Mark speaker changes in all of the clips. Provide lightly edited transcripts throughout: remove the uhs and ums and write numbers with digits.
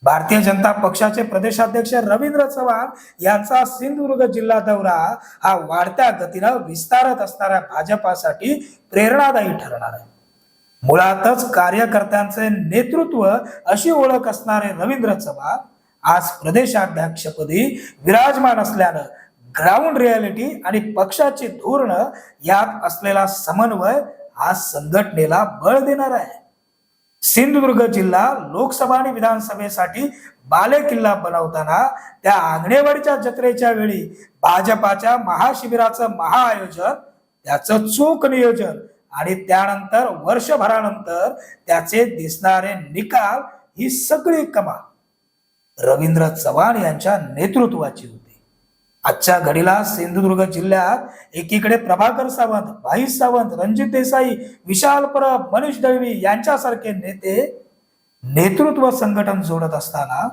Speaker 1: भारतीय जनता पक्षाचे प्रदेशाध्यक्ष रवींद्र चव्हाण यांचा सिंधुदुर्ग जिल्हा दौरा हा वाढत्या गतीनं विस्तारत असणाऱ्या भाजपासाठी प्रेरणादायी ठरणार आहे। मुळातच कार्यकर्त्यांचे नेतृत्व अशी ओळख असणारे रवींद्र चव्हाण आज प्रदेशाध्यक्षपदी विराजमान असल्यानं ग्राउंड रियालिटी आणि पक्षाची धोरण यात असलेला समन्वय हा संघटनेला बळ देणार आहे। सिंधुदुर्ग जिल्हा लोकसभा आणि विधानसभेसाठी बालेकिल्ला बनवताना त्या आंगणेवाडीच्या जत्रेच्या वेळी भाजपाच्या महाशिबिराचं महाआयोजन, त्याचं चोख नियोजन आणि त्यानंतर वर्षभरानंतर त्याचे दिसणारे निकाल ही सगळी कमाल रवींद्र चव्हाण यांच्या नेतृत्वाची होती। आजच्या घडीला सिंधुदुर्ग जिल्ह्यात एकीकडे प्रभाकर सावंत, भाई सावंत, रणजित देसाई, विशाल परब, मनीष दळवी यांच्यासारखे नेते नेतृत्व संघटन जोडत असताना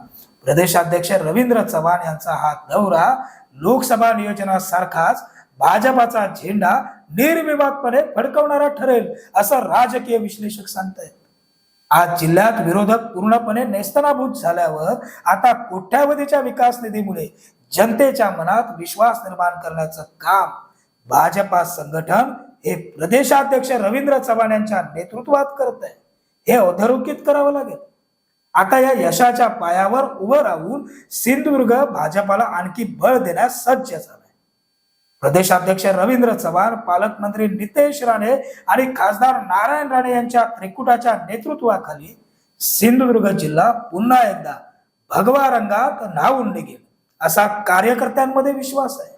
Speaker 1: प्रदेशाध्यक्ष रवींद्र चव्हाण यांचा हा दौरा लोकसभा नियोजनासारखाच भाजपाचा झेंडा निर्विवादपणे फडकवणारा ठरेल असं राजकीय विश्लेषक सांगतायत। आज जिल्ह्यात विरोधक पूर्णपणे नेस्तनाभूत झाल्यावर आता कोट्यावधीच्या विकास निधीमुळे जनतेच्या मनात विश्वास निर्माण करण्याचं काम भाजपा संघटन हे प्रदेशाध्यक्ष रवींद्र चव्हाण यांच्या नेतृत्वात करत आहे। हे अधोरेखित करावं लागेल। आता या यशाच्या पायावर उभं राहून सिंधुदुर्ग भाजपाला आणखी बळ देण्यास सज्ज झालाय। प्रदेशाध्यक्ष रवींद्र चव्हाण, पालकमंत्री नितेश राणे आणि खासदार नारायण राणे यांच्या त्रिकुटाच्या नेतृत्वाखाली सिंधुदुर्ग जिल्हा पुन्हा एकदा भगवा रंगात न्हावून निघेल असा कार्यकर्त्यांमध्ये विश्वास आहे।